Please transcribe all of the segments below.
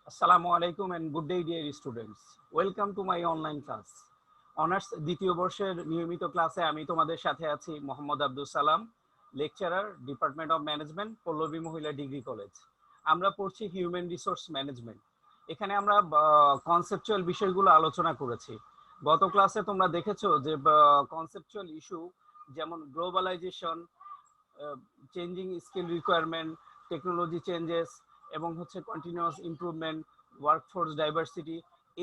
Assalamu alaikum and good day dear students. Welcome to my online class. Honours দ্বিতীয় বর্ষের নিয়মিত ক্লাসে আমি তোমাদের সাথে আছি Mohammad Abdul Salam, lecturer, department of management, Pallabi মহিলা ডিগ্রি কলেজ। আমরা পড়ছি হিউম্যান রিসোর্স ম্যানেজমেন্ট। এখানে আমরা কনসেপচুয়াল বিষয়গুলো আলোচনা করেছি। গত ক্লাসে তোমরা দেখেছো যে কনসেপচুয়াল ইস্যু যেমন globalisation, changing skill requirement, technology changes এবং হচ্ছে কন্টিনিউয়াস ইমপ্রুভমেন্ট, ওয়ার্কফোর্স ডাইভার্সিটি,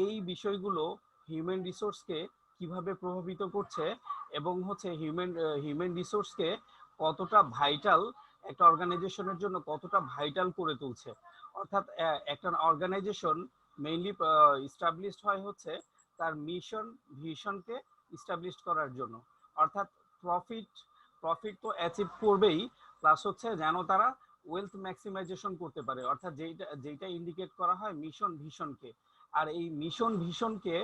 এই বিষয়গুলো হিউম্যান রিসোর্সকে কিভাবে প্রভাবিত করছে এবং হচ্ছে হিউম্যান রিসোর্সকে কতটা ভাইটাল, একটা অর্গানাইজেশনের জন্য কতটা ভাইটাল করে তুলছে। অর্থাৎ একটা অর্গানাইজেশন মেইনলি ইস্টাবলিশড হয় হচ্ছে তার মিশন ভিশনকে ইস্টাবলিশ করার জন্য। অর্থাৎ প্রফিট তো অ্যাচিভ করবেই, প্লাস হচ্ছে যেন তারা ওয়েলথ ম্যাক্সিমাইজেশন করতে পারে, অর্থাৎ যেটা ইন্ডিকেট করা হয় মিশন ভিশনকে। আর এই মিশন ভিশনকে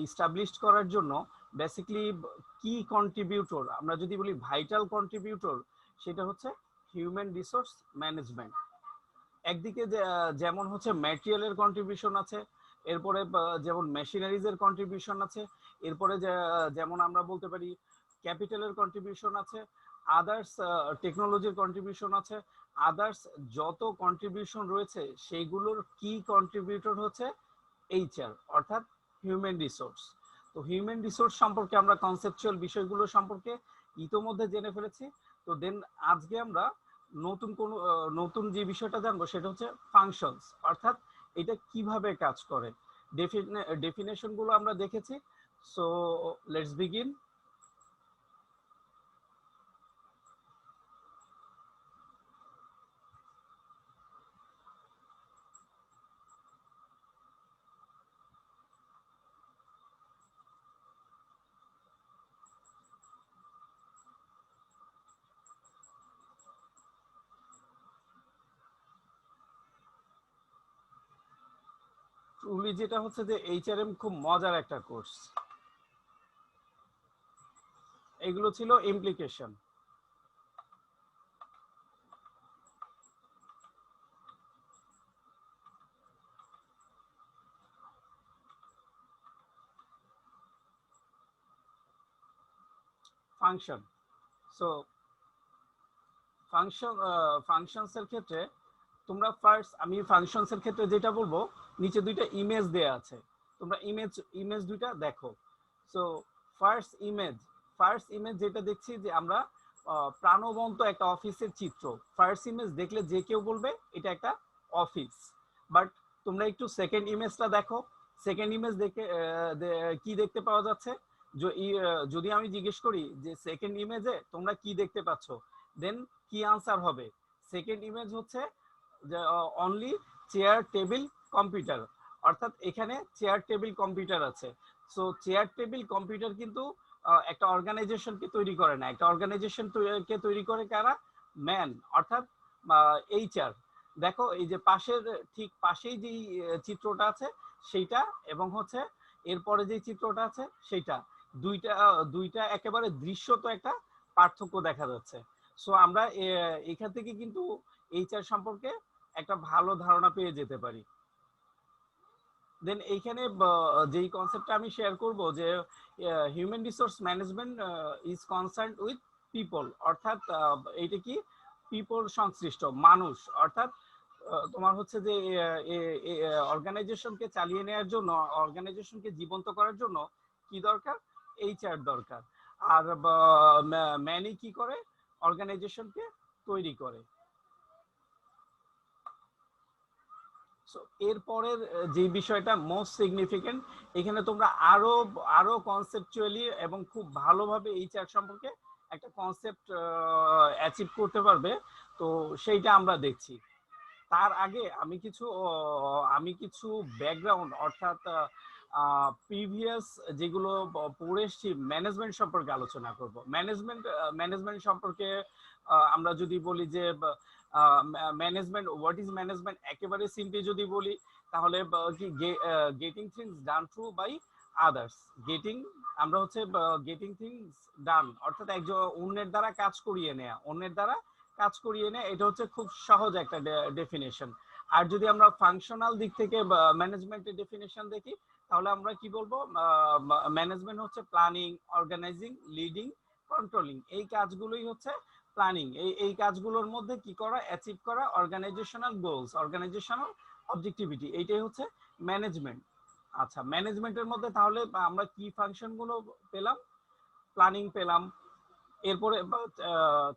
ইস্টাবলিশ করার জন্য বেসিক্যালি কি কন্ট্রিবিউটর, আমরা যদি বলি ভাইটাল কন্ট্রিবিউটর, সেটা হচ্ছে হিউম্যান রিসোর্স ম্যানেজমেন্ট। একদিকে যেমন হচ্ছে ম্যাটেরিয়ালের কন্ট্রিবিউশন আছে, এরপরে যেমন মেশিনারিজের কন্ট্রিবিউশন আছে, এরপরে যেমন আমরা বলতে পারি ক্যাপিটালের কন্ট্রিবিউশন আছে, আদার্স টেকনোলজির কন্ট্রিবিউশন আছে, আদার্স যত কন্ট্রিবিউশন রয়েছে সেইগুলোর কি কন্ট্রিবিউটর হচ্ছে এইচআর, অর্থাৎ হিউম্যান রিসোর্স। তো হিউম্যান রিসোর্স সম্পর্কে আমরা কনসেপচুয়াল বিষয়গুলো সম্পর্কে ইতোমধ্যে জেনে ফেলেছি। তো দেন আজকে আমরা নতুন যে বিষয়টা জানবো সেটা হচ্ছে ফাংশনস, অর্থাৎ এটা কিভাবে কাজ করে। ডেফিনেশন গুলো আমরা দেখেছি। So let's begin. ট্রুলি যেটা হচ্ছে যে এইচআরএম খুব মজার একটা কোর্স। এগুলো ছিল ইমপ্লিকেশন। ফাংশন। সো ফাংশনস এর ক্ষেত্রে তোমরা ফার্স্ট, আমি ফাংশনস এর ক্ষেত্রে যেটা বলবো, নিচে দুইটা ইমেজ দেয়া আছে, তোমরা ইমেজ দুইটা দেখো। সো ফার্স্ট ইমেজ যেটা দেখছি যে আমরা প্রাণবন্ত একটা অফিসের চিত্র। ফার্স্ট ইমেজ দেখলে যে কেউ বলবে এটা একটা অফিস। বাট তোমরা একটু সেকেন্ড ইমেজটা দেখো। সেকেন্ড ইমেজ দেখে কি দেখতে পাওয়া যাচ্ছে? যদি আমি জিজ্ঞেস করি যে সেকেন্ড ইমেজে তোমরা কি দেখতে পাচ্ছ, দেন কি আনসার হবে? সেকেন্ড ইমেজ হচ্ছে যে অনলি চেয়ার টেবিল কম্পিউটার, অর্থাৎ এখানে চেয়ার টেবিল কম্পিউটার আছে। সো চেয়ার টেবিল কম্পিউটার কিন্তু একটা অর্গানাইজেশনকে তৈরি করে না। একটা অর্গানাইজেশন কে তৈরি করে কারা? ম্যান, অর্থাৎ এইচআর। দেখো এই যে ঠিক পাশেই যে চিত্রটা আছে সেইটা, এবং হচ্ছে এরপরে যে চিত্রটা আছে সেইটা, দুইটা একেবারে দৃশ্যত একটা পার্থক্য দেখা যাচ্ছে। সো আমরা এখান থেকে কিন্তু এইচআর সম্পর্কে একটা ভালো ধারণা পেয়ে যেতে পারি। দেন এইখানে যেই কনসেপ্টটা আমি শেয়ার করব যে human resource management is concerned with people, অর্থাৎ এইটা কি পিপল সংশ্লিষ্ট মানুষ। অর্থাৎ তোমার হচ্ছে যে অর্গানাইজেশনকে চালিয়ে নেওয়ার জন্য, অর্গানাইজেশনকে জীবন্ত করার জন্য কি দরকার? এইচআর দরকার। আর ম্যানই কি করে? অর্গানাইজেশনকে তৈরি করে। এরপরের যে বিষয়টা মোস্ট সিগনিফিকেন্ট, এখানে তোমরা আরো কনসেপচুয়ালি এবং খুব ভালোভাবে এইচআর সম্পর্কে একটা কনসেপ্ট অ্যাচিভ করতে পারবে। তো সেইটা আমরা দেখছি। তার আগে আমি কিছু ব্যাকগ্রাউন্ড, অর্থাৎ প্রিভিয়াস যেগুলো পড়ে এসেছি ম্যানেজমেন্ট সম্পর্কে আলোচনা করব। ম্যানেজমেন্ট সম্পর্কে আমরা যদি বলি যে ম্যানেজমেন্ট, হোয়াট ইজ ম্যানেজমেন্ট, একেবারে সিম্পলি যদি বলি তাহলে কি getting things done through by others. আমরা হচ্ছে গেটিং থিংস ডান, অর্থাৎ একজন অন্যের দ্বারা কাজ করিয়ে নেয়া, এটা হচ্ছে খুব সহজ একটা ডেফিনেশন। আর যদি আমরা ফাংশনাল দিক থেকে ম্যানেজমেন্টের ডেফিনেশন দেখি তাহলে আমরা কি বলবো, ম্যানেজমেন্ট হচ্ছে প্ল্যানিং, অর্গানাইজিং, লিডিং, কন্ট্রোলিং। এই কাজগুলোই হচ্ছে প্ল্যানিং। এই কাজগুলোর মধ্যে কি করা, অ্যাচিভ করা অর্গানাইজেশনাল গোলস, অর্গানাইজেশনাল অবজেক্টিভিটি, এইটাই হচ্ছে ম্যানেজমেন্ট। আচ্ছা, ম্যানেজমেন্টের মধ্যে তাহলে আমরা কি ফাংশন গুলো পেলাম, প্ল্যানিং পেলাম, এরপরে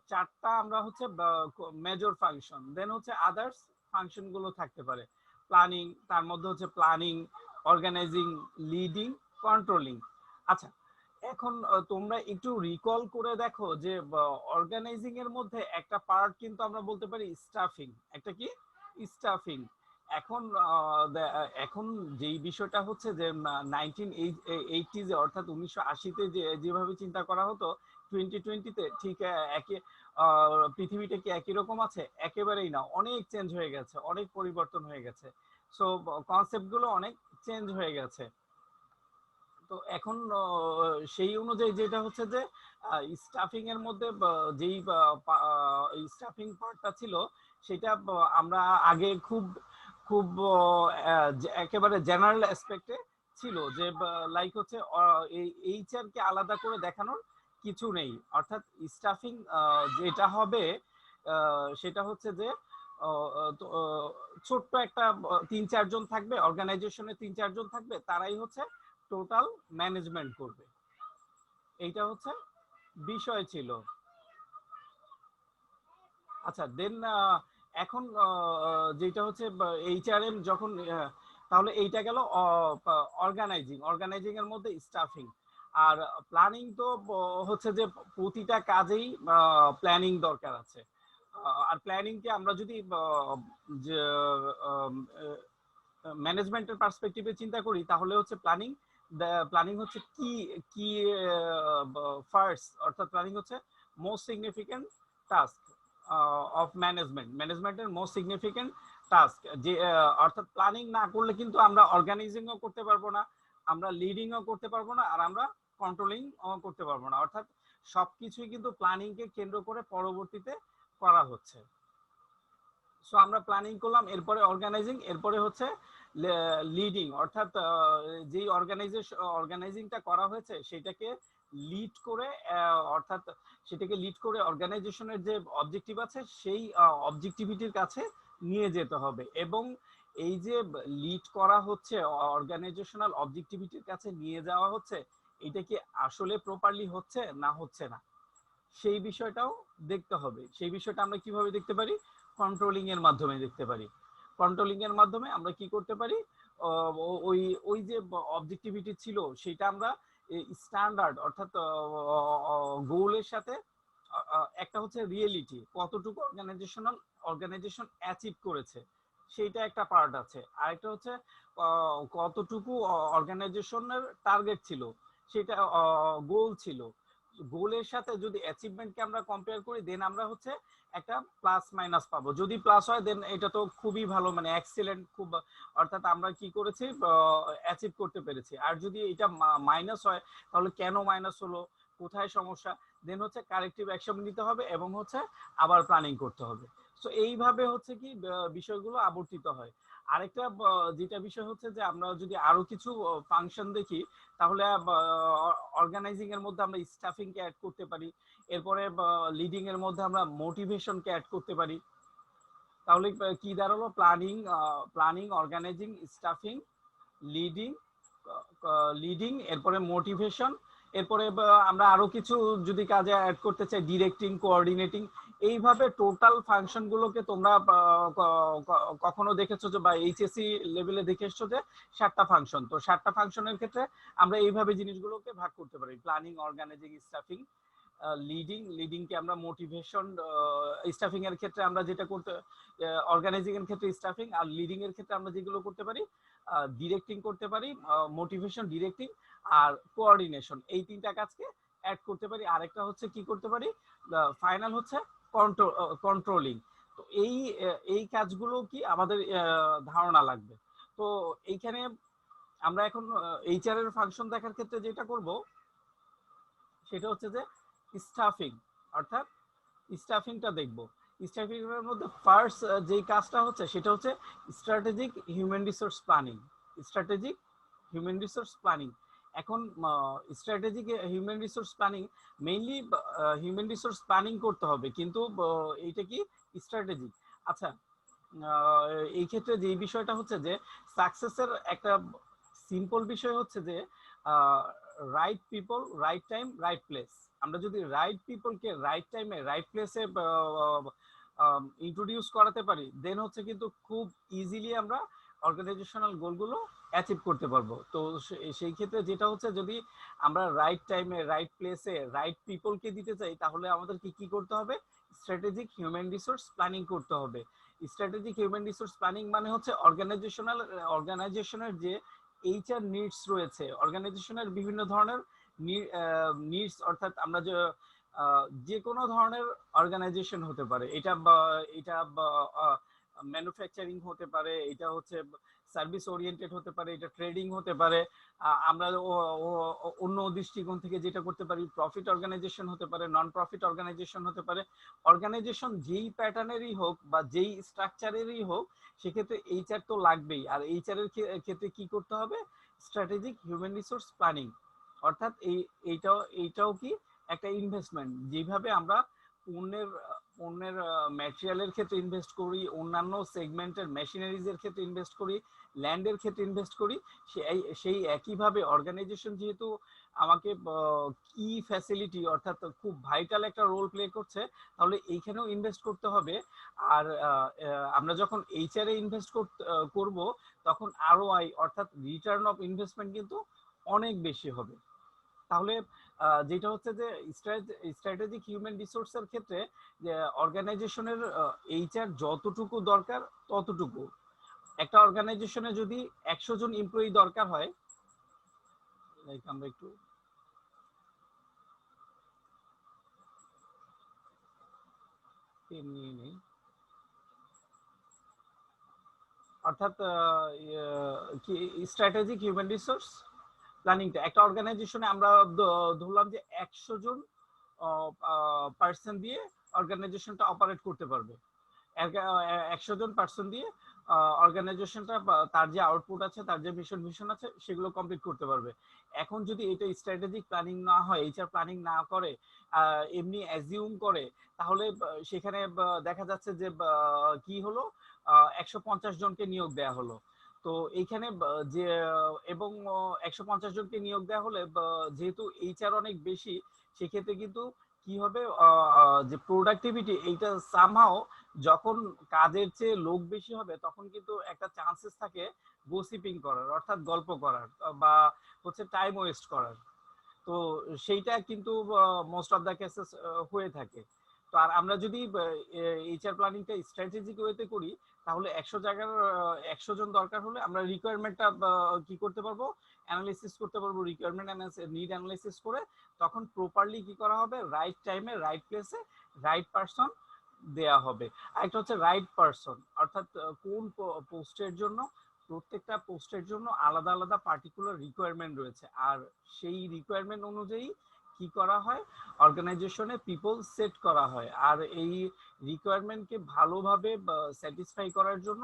চারটা আমরা হচ্ছে মেজর ফাংশন, দেন হচ্ছে আদার্স ফাংশন গুলো থাকতে পারে। প্ল্যানিং, তার মধ্যে হচ্ছে প্ল্যানিং, অর্গানাইজিং, লিডিং, কন্ট্রোলিং। আচ্ছা, এখন তোমরা একটু রিকল করে দেখো যে অর্গানাইজিং এর মধ্যে একটা পার্ট কিন্তু আমরা বলতে পারি স্টাফিং। একটা কি, স্টাফিং। এখন এখন যেই বিষয়টা হচ্ছে যে 1980s অর্থাৎ 1980-তে যেভাবে চিন্তা করা হতো 2020-তে ঠিক একই পৃথিবীটা কি একই রকম আছে? একেবারেই না, অনেক চেঞ্জ হয়ে গেছে, অনেক পরিবর্তন হয়ে গেছে। সো কনসেপ্ট গুলো অনেক চেঞ্জ হয়ে গেছে। তো এখন সেই অনুযায়ী যেটা হচ্ছে যে স্টাফিং এর মধ্যে যেই স্টাফিং পার্টটা ছিল সেটা আমরা আগে খুব খুব একেবারে জেনারেল অ্যাসপেক্টে ছিল, যে লাইক হচ্ছে এইচআর কে আলাদা করে দেখানোর কিছু নেই। অর্থাৎ স্টাফিং যেটা হবে সেটা হচ্ছে যে ছোট্ট একটা 3-4 জন থাকবে, অর্গানাইজেশনে 3-4 জন থাকবে, তারাই হচ্ছে টোটাল ম্যানেজমেন্ট করবে। এইটা হচ্ছে বিষয় ছিল। আচ্ছা, দেন এখন যেটা হচ্ছে এইচআরএম যখন তাহলে এইটা গেল অর্গানাইজিং। অর্গানাইজিং এর মধ্যে স্টাফিং আর প্ল্যানিং। তো হচ্ছে যে প্রতিটা কাজেই প্ল্যানিং দরকার আছে। আর প্ল্যানিং কে আমরা যদি ম্যানেজমেন্টের পার্সপেক্টিভে চিন্তা করি তাহলে হচ্ছে প্ল্যানিং প্ল্যানিং হচ্ছে কি কি ফার্স্ট, অর্থাৎ প্ল্যানিং হচ্ছে most significant task of management, ম্যানেজমেন্টের মোস্ট সিগনিফিকেন্ট টাস্ক। যে অর্থাৎ প্ল্যানিং না করলে কিন্তু আমরা অর্গানাইজিংও করতে পারবো না, আমরা লিডিংও করতে পারবো না, আর আমরা কন্ট্রোলিং করতে পারবো না। অর্থাৎ সবকিছুই কিন্তু প্ল্যানিংকে কেন্দ্র করে পরবর্তীতে করা হচ্ছে। সো আমরা প্ল্যানিং করলাম, এরপরে অর্গানাইজিং, এরপরে হচ্ছে লিডিং। অর্থাৎ যেই অর্গানাইজিংটা করা হয়েছে সেটাকে লিড করে, অর্থাৎ সেটাকে লিড করে অর্গানাইজেশনের যে অবজেক্টিভ আছে সেই অবজেক্টিভিটির কাছে নিয়ে যেতে হবে। এবং এই যে লিড করা হচ্ছে, অর্গানাইজেশনাল অবজেক্টিভিটির কাছে নিয়ে যাওয়া হচ্ছে, এটা কি আসলে প্রপারলি হচ্ছে না হচ্ছে না সেই বিষয়টাও দেখতে হবে। সেই বিষয়টা আমরা কিভাবে দেখতে পারি, কন্ট্রোলিং এর মাধ্যমে দেখতে পারি। কন্ট্রোলিং এর মাধ্যমে আমরা কি করতে পারি, ওই ওই যে অবজেক্টিভিটি ছিল সেটা আমরা স্ট্যান্ডার্ড, অর্থাৎ গোলের সাথে একটা হচ্ছে রিয়েলিটি, কতটুকু অর্গানাইজেশন অ্যাচিভ করেছে সেইটা একটা পার্ট আছে। আরেকটা হচ্ছে কতটুকু অর্গানাইজেশনের টার্গেট ছিল, সেটা গোল ছিল। গোলের সাথে যদি অ্যাচিভমেন্টকে আমরা কম্পেয়ার করি দেন আমরা হচ্ছে একটা প্লাস মাইনাস পাবো। যদি প্লাস হয় দেন এটা তো খুবই ভালো, মানে এক্সিলেন্ট, খুব, অর্থাৎ আমরা কি করেছি, অ্যাচিভ করতে পেরেছি। আর যদি এটা মাইনাস হয় তাহলে কেন মাইনাস হলো, কোথায় সমস্যা, দেন হচ্ছে কারেক্টিভ অ্যাকশন নিতে হবে এবং হচ্ছে আবার প্ল্যানিং করতে হবে। সো এইভাবে হচ্ছে কি বিষয়গুলো আবর্তিত হয়। আরেকটা যেটা বিষয় হচ্ছে যে আমরা যদি আরো কিছু ফাংশন দেখি তাহলে অর্গানাইজিং এর মধ্যে আমরা স্টাফিং কে অ্যাড করতে পারি, এরপরে লিডিং এর মধ্যে আমরা মোটিভেশন কে অ্যাড করতে পারি। তাহলে কি দাঁড়ালো, planning, organising, staffing, leading, leading, এরপরে মোটিভেশন, এরপরে আমরা আরো কিছু যদি কাজে অ্যাড করতে চাই ডিরেক্টিং, কোঅর্ডিনেটিং। এইভাবে টোটাল ফাংশন গুলোকে তোমরা কখনো দেখেছো যে বা এইচএসসি লেভেলে দেখে এসছো যে 7টা ফাংশন। তো 7টা ফাংশনের ক্ষেত্রে আমরা এইভাবে জিনিসগুলোকে ভাগ করতে পারি, প্ল্যানিং, অর্গানাইজিং, স্টাফিং, লিডিং কে আমরা মোটিভেশন, স্টাফিং এর ক্ষেত্রে আমরা যেটা করতে, অর্গানাইজিং এর ক্ষেত্রে স্টাফিং, আর লিডিং এর ক্ষেত্রে আমরা যেগুলো করতে পারি ডিরেক্টিং করতে পারি, মোটিভেশন, ডিরেক্টিং আর কোঅর্ডিনেশন, এই 3টা কাজকে অ্যাড করতে পারি। আরেকটা হচ্ছে কি করতে পারি, ফাইনাল হচ্ছে কন্ট্রোলিং। তো এই কাজগুলো কি আমাদের ধারণা লাগবে। তো এইখানে আমরা এখন এইচআর এর ফাংশন দেখার ক্ষেত্রে যেটা করব সেটা হচ্ছে যে স্টাফিং, অর্থাৎ স্টাফিংটা দেখব। স্ট্র্যাটেজিকের মধ্যে ফার্স্ট যেই কাজটা হচ্ছে সেটা হচ্ছে strategic human resource planning. Strategic human resource planning. এখন strategic human resource planning mainly human resource planning করতে হবে, কিন্তু এইটা কি স্ট্র্যাটেজি। আচ্ছা, এই ক্ষেত্রে যে বিষয়টা হচ্ছে যে সাকসেসের একটা সিম্পল বিষয় হচ্ছে যে right people, right time, right place. আমরা যদি রাইট পিপলকে রাইট টাইমে রাইট প্লেসে ইন্ট্রোডিউস করাতে পারি, দেন হচ্ছে কিন্তু খুব ইজিলি আমরা অর্গানাইজেশনাল গোলগুলো অ্যাচিভ করতে পারবো। তো সেই ক্ষেত্রে যেটা হচ্ছে, যদি আমরা রাইট টাইমে রাইট প্লেসে রাইট পিপলকে দিতে চাই, তাহলে আমাদের কি করতে হবে? স্ট্র্যাটেজিক হিউম্যান রিসোর্স প্ল্যানিং করতে হবে। স্ট্র্যাটেজিক হিউম্যান রিসোর্স প্ল্যানিং মানে হচ্ছে অর্গানাইজেশনের যে এইচআর নিডস রয়েছে, অর্গানাইজেশনের বিভিন্ন ধরনের নিডস, অর্থাৎ আমরা যে কোনো ধরনের অর্গানাইজেশন হতে পারে, এটা ম্যানুফ্যাকচারিং হতে পারে, এটা হচ্ছে সার্ভিস ওরিয়েন্টেড হতে পারে, এটা ট্রেডিং হতে পারে। আমরা অন্য দৃষ্টিকোণ থেকে যেটা করতে পারি, প্রফিট অর্গানাইজেশন হতে পারে, নন প্রফিট অর্গানাইজেশন হতে পারে। অর্গানাইজেশন যেই প্যাটার্নেরই হোক বা যেই স্ট্রাকচারেরই হোক, সেক্ষেত্রে এইচআর তো লাগবেই। আর এইচআর এর ক্ষেত্রে কি করতে হবে? Strategic human resource planning. অর্থাৎ এইটাও কি একটা ইনভেস্টমেন্ট। যেভাবে আমরা পণ্যের ম্যাটেরিয়ালের ক্ষেত্রে ইনভেস্ট করি, অন্যান্য সেগমেন্টের মেশিনারিজের ক্ষেত্রে ইনভেস্ট করি, ল্যান্ডের ক্ষেত্রে ইনভেস্ট করি, সেই একইভাবে অর্গানাইজেশন যেহেতু আমাকে কি ফ্যাসিলিটি, অর্থাৎ খুব ভাইটাল একটা রোল প্লে করছে, তাহলে এইখানেও ইনভেস্ট করতে হবে। আর আমরা যখন এইচআর এ ইনভেস্ট করব, তখন আরওআই অর্থাৎ রিটার্ন অফ ইনভেস্টমেন্ট কিন্তু অনেক বেশি হবে। তাহলে যেটা হচ্ছে যে স্ট্র্যাটেজিক হিউম্যান রিসোর্সের ক্ষেত্রে যে অর্গানাইজেশনের এইচআর যতটুকু দরকার ততটুকু। একটা অর্গানাইজেশনে যদি 100 জন এমপ্লয়ি দরকার হয়, লাইক আমরা একটু নিয়ে নিই, অর্থাৎ স্ট্র্যাটেজিক হিউম্যান রিসোর্স প্ল্যানিংটা একটা অর্গানাইজেশনে আমরা ধরলাম যে 100 জন পার্সন দিয়ে অর্গানাইজেশনটা অপারেট করতে পারবে। 100 জন পার্সন দিয়ে অর্গানাইজেশনটা তার যে আউটপুট আছে, তার যে মিশন আছে, সেগুলো কমপ্লিট করতে পারবে। এখন যদি এটা স্ট্র্যাটেজিক প্ল্যানিং না হয়, এইচআর প্ল্যানিং না করে, এমনি অ্যাজিউম করে, তাহলে সেখানে দেখা যাচ্ছে যে কি হলো, 150 জনকে নিয়োগ দেয়া হলো। তো এইখানে যে এবং 150 জনকে নিয়োগ দেওয়া হলে যেহেতু এইচআর অনেক বেশি, সেক্ষেত্রে কিন্তু কি হবে, যে প্রোডাক্টিভিটি, এইটা সামহাও যখন কাজের চেয়ে লোক বেশি হবে, তখন কিন্তু একটা চান্সেস থাকে গসিপিং করার, অর্থাৎ গল্প করার বা হচ্ছে টাইম ওয়েস্ট করার। তো সেইটা কিন্তু মোস্ট অফ দ্য কেসেস হয়ে থাকে। তো আর আমরা যদি এইচআর প্ল্যানিংটা স্ট্র্যাটেজিক ওয়েতে করি, তাহলে 100 জায়গার 100 জন দরকার হলে আমরা রিকোয়ারমেন্টটা কি করতে পারবো? অ্যানালাইসিস করতে পারবো। রিকোয়ারমেন্ট নিড অ্যানালাইসিস করে তখন প্রপারলি কি করা হবে? রাইট টাইমে রাইট প্লেসে রাইট পারসন দেয়া হবে। আরেকটা হচ্ছে রাইট পারসন, অর্থাৎ কোন পোস্টের জন্য, প্রত্যেকটা পোস্টের জন্য আলাদা আলাদা পার্টিকুলার রিকোয়ারমেন্ট রয়েছে। আর সেই রিকোয়ারমেন্ট অনুযায়ী কি করা হয়? অর্গানাইজেশনে পিপল সেট করা হয়। আর এই রিকোয়ারমেন্টকে ভালোভাবে স্যাটিসফাই করার জন্য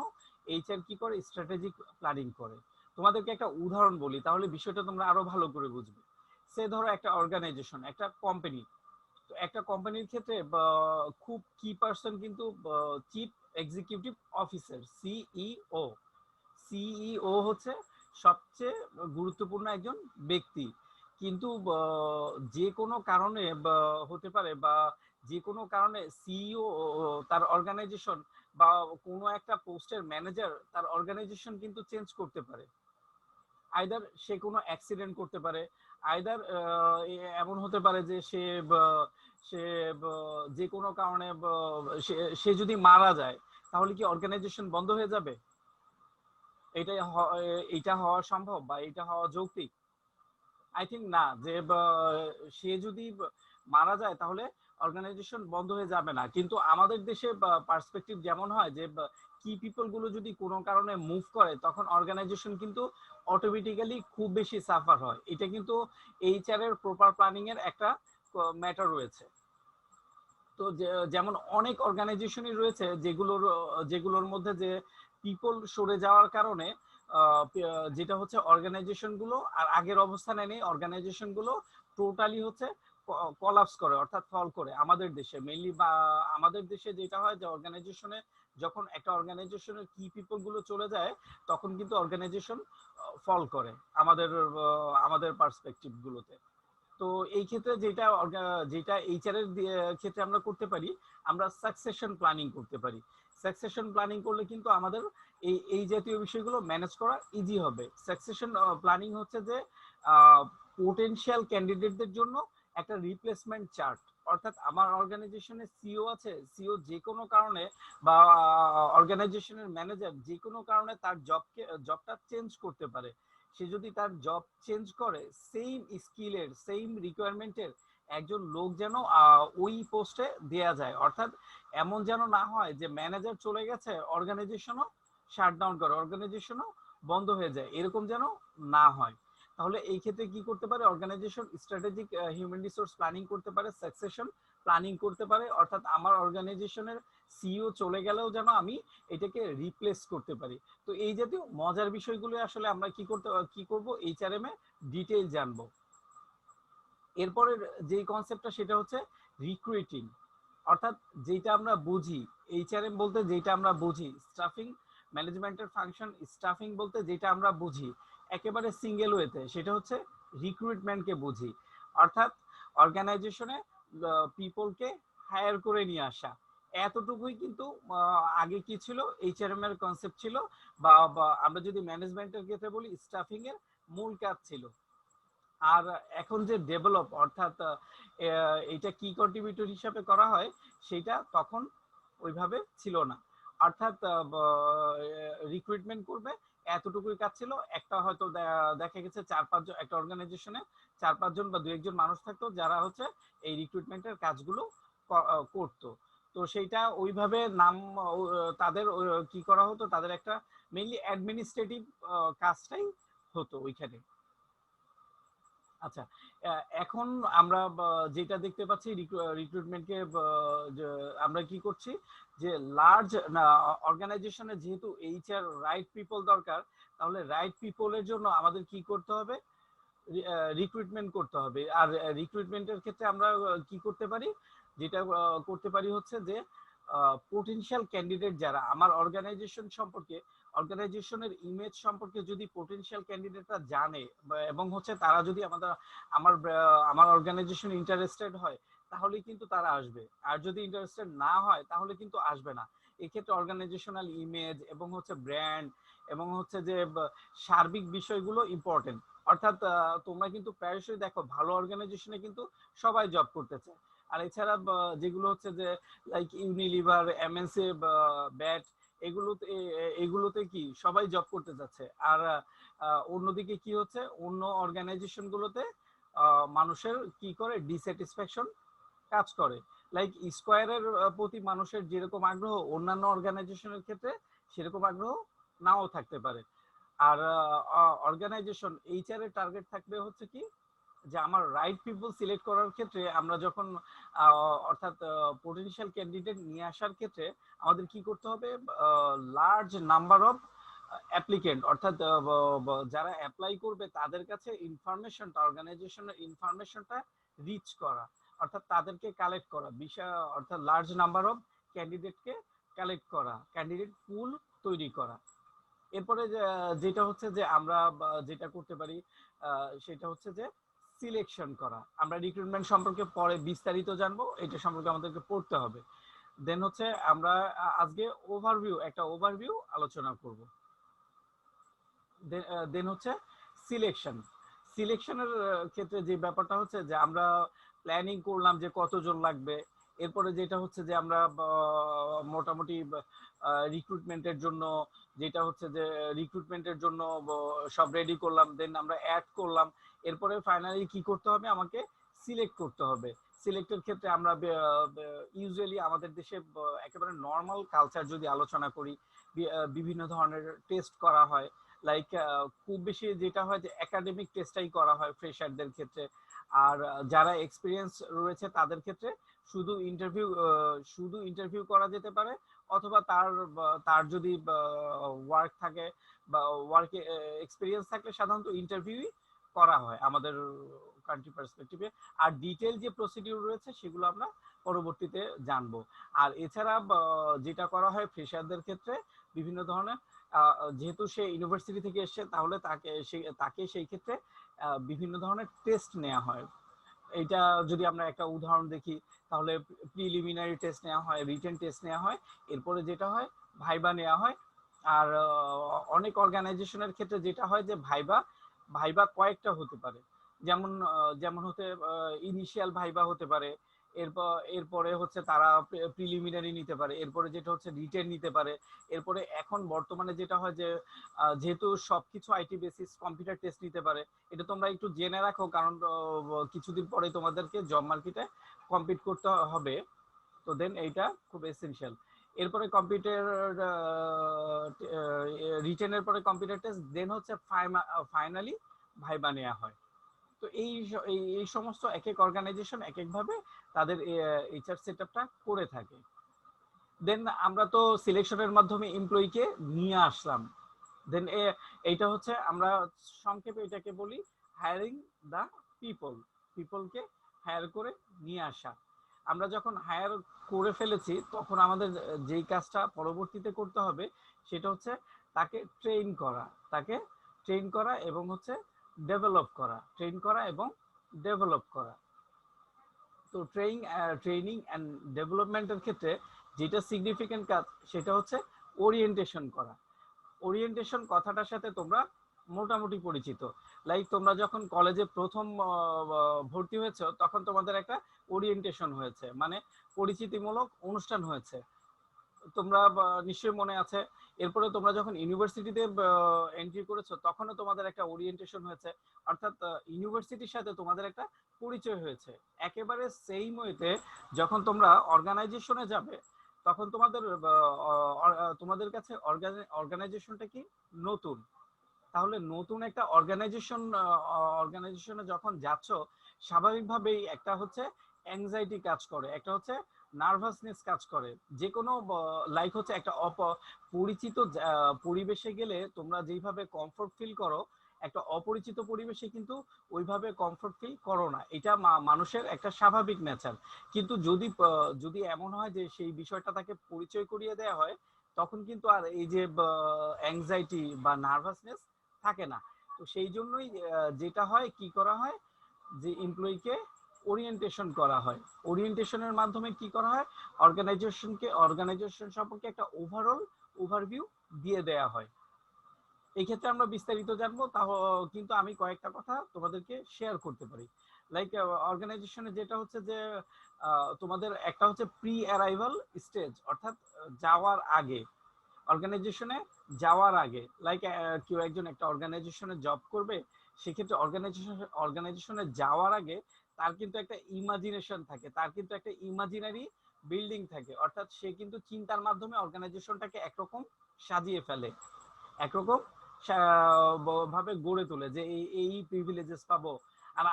এইচআর কি করে? স্ট্র্যাটেজিক প্ল্যানিং করে। তোমাদেরকে একটা উদাহরণ বলি, তাহলে বিষয়টা তোমরা আরো ভালো করে বুঝবে। সে ধরো একটা অর্গানাইজেশন, একটা কোম্পানি। তো একটা কোম্পানির ক্ষেত্রে খুব কি পার্সন কিন্তু chief executive officer, CEO. CEO হচ্ছে সবচেয়ে গুরুত্বপূর্ণ একজন ব্যক্তি। কিন্তু যে কোনো কারণে হতে পারে, বা যে কোনো কারণে সিইও তার অর্গানাইজেশন বা কোনো একটা পোস্টের ম্যানেজার তার অর্গানাইজেশন কিন্তু চেঞ্জ করতে পারে। আইদার সে কোনো অ্যাক্সিডেন্ট করতে পারে, আইদার এমন হতে পারে যে সে যে কোনো কারণে সে যদি মারা যায়, তাহলে কি অর্গানাইজেশন বন্ধ হয়ে যাবে? এটা এটা হওয়া সম্ভব বা এটা হওয়া যৌক্তিক? আই থিঙ্ক না। যে সে যদি মারা যায়, তাহলে অর্গানাইজেশন বন্ধ হয়ে যাবে না। কিন্তু আমাদের দেশে পার্সপেক্টিভ যেমন হয় যে কি পিপল গুলো যদি কোনো কারণে মুভ করে, তখন অর্গানাইজেশন কিন্তু অটোমেটিক্যালি খুব বেশি সাফার হয়। এটা কিন্তু এইচআর এর প্রপার প্ল্যানিং এর একটা ম্যাটার রয়েছে। তো যেমন অনেক অর্গানাইজেশনই রয়েছে যেগুলোর মধ্যে যে পিপল সরে যাওয়ার কারণে যেটা হচ্ছে অর্গানাইজেশন গুলো আর আগের অবস্থানে নেই, অর্গানাইজেশন গুলো টোটালি হচ্ছে কলাপস করে, অর্থাৎ ফল করে। আমাদের দেশে মেইনলি বা আমাদের দেশে যেটা হয় যে অর্গানাইজেশনে যখন একটা অর্গানাইজেশনের কি পিপল গুলো চলে যায় তখন কিন্তু অর্গানাইজেশন ফল করে আমাদের আমাদের পার্সপেক্টিভ গুলোতে। তো এই ক্ষেত্রে যেটা এইচআর এর ক্ষেত্রে আমরা করতে পারি, আমরা সাকসেশন প্ল্যানিং করতে পারি। সাকসেশন প্ল্যানিং করলে কিন্তু আমাদের এই জাতীয় বিষয়গুলো ম্যানেজ করা ইজি হবে। সাকসেশন প্ল্যানিং হচ্ছে যে পোটেনশিয়াল ক্যান্ডিডেটদের জন্য একটা রিপ্লেসমেন্ট চার্ট, অর্থাৎ আমার অর্গানাইজেশনে সিও আছে, সিও যে কোনো কারণে বা অর্গানাইজেশনের ম্যানেজার যে কোনো কারণে তার জবটা চেঞ্জ করতে পারে। সে যদি তার জব চেঞ্জ করে সেম স্কিলের সেম রিকোয়ারমেন্টের একজন লোক যেন ওই পোস্টে দেয়া যায়। অর্থাৎ এমন যেন না হয় যে ম্যানেজার চলে গেছে অর্গানাইজেশনও শাটডাউন করে, অর্গানাইজেশনও বন্ধ হয়ে যায়, এরকম যেন না হয়। তাহলে এই ক্ষেত্রে কি করতে পারে organisation? Strategic human resource planning করতে পারে, সাকসেশন প্ল্যানিং করতে পারে, অর্থাৎ আমার অর্গানাইজেশনের সিইও চলে গেলেও যেন আমি এটাকে রিপ্লেস করতে পারি। তো এই জাতীয় মজার বিষয়গুলো আসলে আমরা কি করব এইচআরএম এ ডিটেইল জানবো। এরপরের যেই কনসেপ্টটা সেটা হচ্ছে রিক্রুইটিং, অর্থাৎ যেটা আমরা বুঝি এইচআরএম বলতে যেটা আমরা বুঝি, স্টাফিং ম্যানেজমেন্টের ফাংশন স্টাফিং বলতে যেটা আমরা বুঝি একেবারে সিঙ্গেল ওয়েতে, সেটা হচ্ছে রিক্রুটমেন্টকে বুঝি। অর্থাৎ অর্গানাইজেশনে পিপলকে হায়ার করে নিয়ে আসা, এতটুকুই কিন্তু আগে কি ছিল এইচআরএম এর কনসেপ্ট ছিল, বা আমরা যদি ম্যানেজমেন্টের ক্ষেত্রে বলি স্টাফিং এর মূল কাজ ছিল। আর এখন যে ডেভেলপ, অর্থাৎ এটা কি কন্ট্রিবিউটর হিসাবে করা হয় সেটা তখন ওইভাবে ছিল না। অর্থাৎ রিক্রুটমেন্ট করবে এতটুকুই কাজ ছিল। একটা হয়তো দেখা গেছে 4-5 জন একটা অর্গানাইজেশনে 4-5 জন বা 2-1 জন মানুষ থাকতো যারা হচ্ছে এই রিক্রুটমেন্টের কাজগুলো করতো। তো সেইটা ওইভাবে নাম তাদের কি করা হতো, তাদের একটা মেইনলি অ্যাডমিনিস্ট্রেটিভ কাজটাই হতো ওইখানে। আচ্ছা, এখন আমরা যেটা দেখতে পাচ্ছি রিক্রুটমেন্টকে আমরা কি করছি যে লার্জ অর্গানাইজেশনে যেহেতু এইচআর রাইট পিপল দরকার, তাহলে রাইট পিপলের জন্য আমাদের কি করতে হবে? রিক্রুটমেন্ট করতে হবে। আর রিক্রুটমেন্টের ক্ষেত্রে আমরা কি করতে পারি? যেটা করতে পারি হচ্ছে যে পোটেনশিয়াল ক্যান্ডিডেট যারা আমার অর্গানাইজেশন সম্পর্কে, অর্গানাইজেশনের ইমেজ সম্পর্কে যদি পোটেনশিয়াল ক্যান্ডিডেটরা জানে এবং হচ্ছে তারা যদি আমার অর্গানাইজেশন ইন্টারেস্টেড হয় তাহলে কিন্তু তারা আসবে, আর যদি ইন্টারেস্টেড না হয় তাহলে কিন্তু আসবে না। এক্ষেত্রে অর্গানাইজেশনাল ইমেজ এবং হচ্ছে ব্র্যান্ড এবং হচ্ছে যে সার্বিক বিষয়গুলো ইম্পর্টেন্ট। অর্থাৎ তোমরা কিন্তু প্রায়শই দেখো ভালো অর্গানাইজেশনে কিন্তু সবাই জব করতে চায়। আর এছাড়া যেগুলো হচ্ছে যে লাইক ইউনিলিভার, এমএনসি, ব্যাট, এগুলোতে কি সবাই জব করতে যাচ্ছে। আর অন্যদিকে কি হচ্ছে অন্য অর্গানাইজেশন গুলোতে মানুষের কি করে ডিস্যাটিসফ্যাকশন কাজ করে। লাইক স্কোয়ারের প্রতি মানুষের যেরকম আগ্রহ অন্যান্য অর্গানাইজেশনের ক্ষেত্রে সেরকম আগ্রহ নাও থাকতে পারে। আর অর্গানাইজেশন এইচআর এর টার্গেট থাকবে হচ্ছে কি যে আমার রাইট পিপল সিলেক্ট করার ক্ষেত্রে আমরা যখন অর্থাৎ পোটেনশিয়াল ক্যান্ডিডেট নিয়ে আসার ক্ষেত্রে আমাদের কি করতে হবে? লার্জ নাম্বার অফ অ্যাপ্লিকেন্ট, অর্থাৎ যারা অ্যাপ্লাই করবে তাদের কাছে ইনফরমেশনটা, অর্গানাইজেশনের ইনফরমেশনটা রিচ করা, অর্থাৎ তাদেরকে কালেক্ট করা, অর্থাৎ লার্জ নাম্বার অফ ক্যান্ডিডেটকে কালেক্ট করা, ক্যান্ডিডেট পুল তৈরি করা। এরপরে যেটা হচ্ছে যে আমরা যেটা করতে পারি সেটা হচ্ছে যে সিলেকশন করা। আমরা রিক্রুটমেন্ট সম্পর্কে পরে বিস্তারিত জানবো, এটা সম্পর্কে আমাদেরকে পড়তে হবে। দেন হচ্ছে আমরা আজকে একটা ওভারভিউ আলোচনা করব। দেন হচ্ছে সিলেকশন। সিলেকশনের ক্ষেত্রে যে ব্যাপারটা হচ্ছে যে আমরা প্ল্যানিং করলাম যে কতজন লাগবে, এরপরে যেটা হচ্ছে যে আমরা মোটামুটি রিক্রুটমেন্টের জন্য যেটা হচ্ছে যে রিক্রুটমেন্টের জন্য সব রেডি করলাম, দেন আমরা অ্যাড করলাম, এরপরে ফাইনালি কি করতে হবে? আমাকে সিলেক্ট করতে হবে। সিলেক্টের ক্ষেত্রে আমরা ইউজুয়ালি আমাদের দেশে একেবারে নর্মাল কালচার যদি আলোচনা করি, বিভিন্ন ধরনের টেস্ট করা হয়। লাইক খুব বেশি যেটা হয় যে একাডেমিক টেস্টটাই করা হয় ফ্রেশারদের ক্ষেত্রে। আর যারা এক্সপিরিয়েন্স রয়েছে তাদের ক্ষেত্রে শুধু ইন্টারভিউ করা যেতে পারে, অথবা তার যদি ওয়ার্ক থাকে বা ওয়ার্ক এক্সপিরিয়েন্স থাকলে সাধারণত ইন্টারভিউই করা হয় আমাদের কান্ট্রি পার্সপেক্টিভে। আর ডিটেইল যে প্রসিডিউর রয়েছে সেগুলো আমরা পরবর্তীতে জানবো। আর এছাড়া যেটা করা হয় ফ্রেশারদের ক্ষেত্রে বিভিন্ন ধরনের, যেহেতু সে ইউনিভার্সিটি থেকে এসছে, তাহলে তাকে সেই ক্ষেত্রে বিভিন্ন ধরনের টেস্ট নেওয়া হয়। এইটা যদি আমরা একটা উদাহরণ দেখি, তাহলে প্রিলিমিনারি টেস্ট নেওয়া হয়, রিটেন টেস্ট নেওয়া হয়, এরপরে যেটা হয় ভাইবা নেওয়া হয়। আর অনেক অর্গানাইজেশনের ক্ষেত্রে যেটা হয় যে ভাইবা কয়েকটা হতে পারে। যেমন হতে ইনিশিয়াল ভাইবা হতে পারে, এরপরে হচ্ছে তারা প্রিলিমিনারি নিতে পারে, এরপরে যেটা হচ্ছে রিটেন নিতে পারে, এরপরে এখন বর্তমানে যেটা হয় যে যেহেতু সবকিছু আইটি বেসিস কম্পিউটার টেস্ট নিতে পারে। এটা তোমরা একটু জেনে রাখো, কারণ কিছুদিন পরে তোমাদেরকে জব মার্কেটে কম্পিট করতে হবে। তো দেন এইটা খুব এসেনশিয়াল। এরপরে কম্পিউটার রিটেনের পরে কম্পিউটার টেস্ট, দেন হচ্ছে ফাইনালি ভাইবা নেওয়া হয়। তো এই সমস্ত এক এক অর্গানাইজেশন এক এক ভাবে তাদের এইচআর সেটআপটা করে থাকে। দেন আমরা তো সিলেকশনের মাধ্যমে এমপ্লয়িকে নিয়ে আসলাম। দেন এইটা হচ্ছে আমরা সংক্ষেপে এটাকে বলি হায়ারিং দা পিপলকে হায়ার করে নিয়ে আসা। আমরা যখন হায়ার করে ফেলেছি, তখন আমাদের যেই কাজটা পরবর্তীতে করতে হবে সেটা হচ্ছে তাকে ট্রেন করা এবং হচ্ছে ডেভেলপ করা। তো ট্রেনিং অ্যান্ড ডেভেলপমেন্টের ক্ষেত্রে যেটা সিগনিফিকেন্ট কাজ সেটা হচ্ছে ওরিয়েন্টেশন করা। ওরিয়েন্টেশন কথাটার সাথে তোমরা মোটামুটি পরিচিত। লাইক তোমরা যখন কলেজে প্রথম ভর্তি হয়েছো, তখন তোমাদের একটা ওরিয়েন্টেশন হয়েছে, মানে পরিচিতিমূলক অনুষ্ঠান হয়েছে, তোমরা নিশ্চয়ই মনে আছে। এরপরে তোমরা যখন ইউনিভার্সিটিতে এন্ট্রি করেছো, তখনও তোমাদের একটা ওরিয়েন্টেশন হয়েছে, অর্থাৎ ইউনিভার্সিটির সাথে তোমাদের একটা পরিচয় হয়েছে। একেবারে সেইম ওয়েতে যখন তোমরা অর্গানাইজেশনে যাবে, তখন তোমাদের কাছে অর্গানাইজেশনটা কি নতুন। তাহলে নতুন একটা অর্গানাইজেশনে যখন যাচ্ছ, স্বাভাবিকভাবেই একটা হচ্ছে অ্যাংজাইটি কাজ করে, একটা হচ্ছে নার্ভাসনেস কাজ করে। যে কোনো লাইক হচ্ছে একটা পরিচিত পরিবেশে গেলে তোমরা যেইভাবে কমফোর্ট ফিল করো, একটা অপরিচিত পরিবেশে কিন্তু ওইভাবে কমফোর্ট ফিল করো না। এটা মানুষের একটা স্বাভাবিক নেচার। কিন্তু যদি এমন হয় যে সেই বিষয়টা তাকে পরিচয় করিয়ে দেওয়া হয়, তখন কিন্তু আর এই যে অ্যাংজাইটি বা নার্ভাসনেস থাকে না। তো সেই জন্যই যেটা হয়, কি করা হয়, যে এমপ্লয়িকে ওরিয়েন্টেশন করা হয়। ওরিয়েন্টেশনের মাধ্যমে কি করা হয়, অর্গানাইজেশন সম্পর্কে একটা ওভারভিউ দিয়ে দেয়া হয়। এই ক্ষেত্রে আমরা বিস্তারিত জানবো, কিন্তু আমি কয়েকটা কথা তোমাদেরকে শেয়ার করতে পারি। লাইক অর্গানাইজেশনে যেটা হচ্ছে যে তোমাদের একটা হচ্ছে প্রি অ্যারাইভাল স্টেজ, অর্থাৎ যাওয়ার আগে, অর্গানাইজেশনে যাওয়ার আগে। লাইক কেউ একজন একটা অর্গানাইজেশনে জব করবে, সেক্ষেত্রে অর্গানাইজেশনে যাওয়ার আগে তার কিন্তু একটা ইমাজিনেশন থাকে, তার কিন্তু একটা ইমাজিনারি বিল্ডিং থাকে। অর্থাৎ সে কিন্তু চিন্তার মাধ্যমে অর্গানাইজেশনটাকে একরকম সাজিয়ে ফেলে, একরকম ভাবে গড়ে তোলে যে এই প্রিভিলেজেস পাবো। আর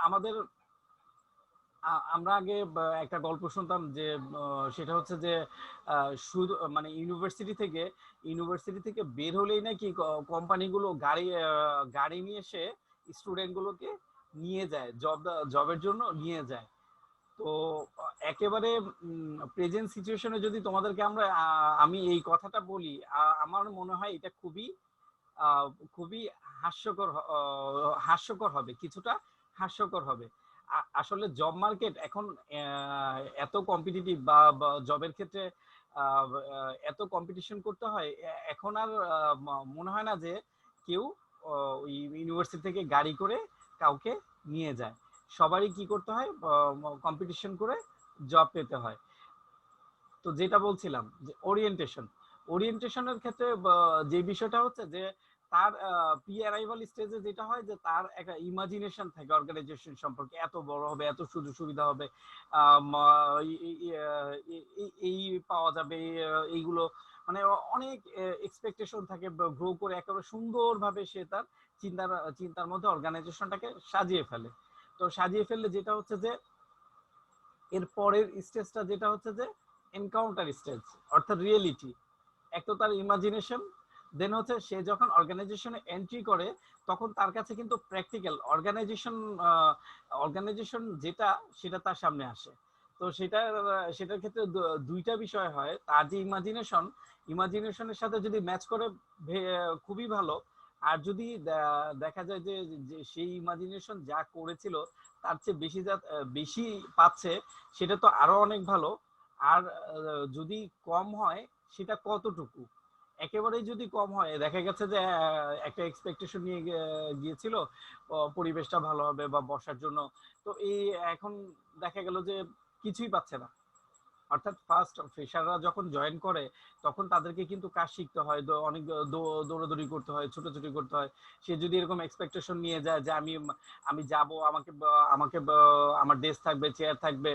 আমরা আগে একটা গল্প শুনতাম, যে সেটা হচ্ছে যে শুধু মানে ইউনিভার্সিটি থেকে বের হলেই নাকি কোম্পানিগুলো গাড়ি নিয়ে এসে স্টুডেন্ট গুলোকে নিয়ে যায়, জবের জন্য নিয়ে যায়। তো একেবারে প্রেজেন্ট সিচুয়েশনে যদি তোমাদেরকে আমি এই কথাটা বলি, আমার মনে হয় এটা খুবই হাস্যকর হবে, কিছুটা হাস্যকর হবে। আসলে জব মার্কেট এখন এত কম্পিটিটিভ, বা জবের ক্ষেত্রে এত কম্পিটিশন করতে হয়, এখন আর মনে হয় না যে কেউ ওই ইউনিভার্সিটি থেকে গাড়ি করে কাউকে নিয়ে যায়। সবারই কি করতে হয়, কম্পিটিশন করে জব পেতে হয়। তো যেটা বলছিলাম, যে ওরিয়েন্টেশনের ক্ষেত্রে যে বিষয়টা হচ্ছে যে তার প্রি অ্যারাইভাল স্টেজে যেটা হয়, যে তার একটা ইমাজিনেশন থাকে অর্গানাইজেশন সম্পর্কে, এত বড় হবে, এত সুযোগ সুবিধা হবে, এই পাওয়া যাবে, এইগুলো মানে অনেক এক্সপেকটেশন থাকে, গ্রো করে একেবারে সুন্দরভাবে সে তার চিন্তার মধ্যে অর্গানাইজেশনটাকে সাজিয়ে ফেলে। তো তো সাজিয়ে ফেললে যেটা হচ্ছে যে এর পরের স্টেজটা যেটা হচ্ছে যে এনকাউন্টার স্টেজ, অর্থাৎ রিয়েলিটি। এক তো তার ইমাজিনেশন, দেন হচ্ছে সে যখন অর্গানাইজেশনে এন্ট্রি করে তখন তার কাছে কিন্তু প্র্যাকটিক্যাল অর্গানাইজেশন যেটা সেটা তার সামনে আসে। তো সেটার ক্ষেত্রে দুইটা বিষয় হয়, তার যে ইমাজিনেশনের সাথে যদি ম্যাচ করে খুবই ভালো, আর যদি দেখা যায় যে সেই ইমাজিনেশন যা করেছিল তার চেয়ে বেশি পাচ্ছে, সেটা তো আরো অনেক ভালো। আর যদি কম হয় সেটা কতটুকু, একেবারেই যদি কম হয়, দেখা গেছে যে একটা এক্সপেকটেশন নিয়ে গিয়েছিল পরিবেশটা ভালো হবে বা বসার জন্য, তো এই এখন দেখা গেল যে কিছুই পাচ্ছে না। অর্থাৎ ফার্স্ট ফ্রেশাররা যখন জয়েন করে তখন তাদেরকে কিন্তু কাজ শিখতে হয়, অনেক দৌড়াদৌড়ি করতে হয়, ছোটাছুটি করতে হয়। সে যদি এরকম এক্সপেকটেশন নিয়ে যায় যে আমি যাব, আমাকে আমার ডেস্ক থাকবে, চেয়ার থাকবে,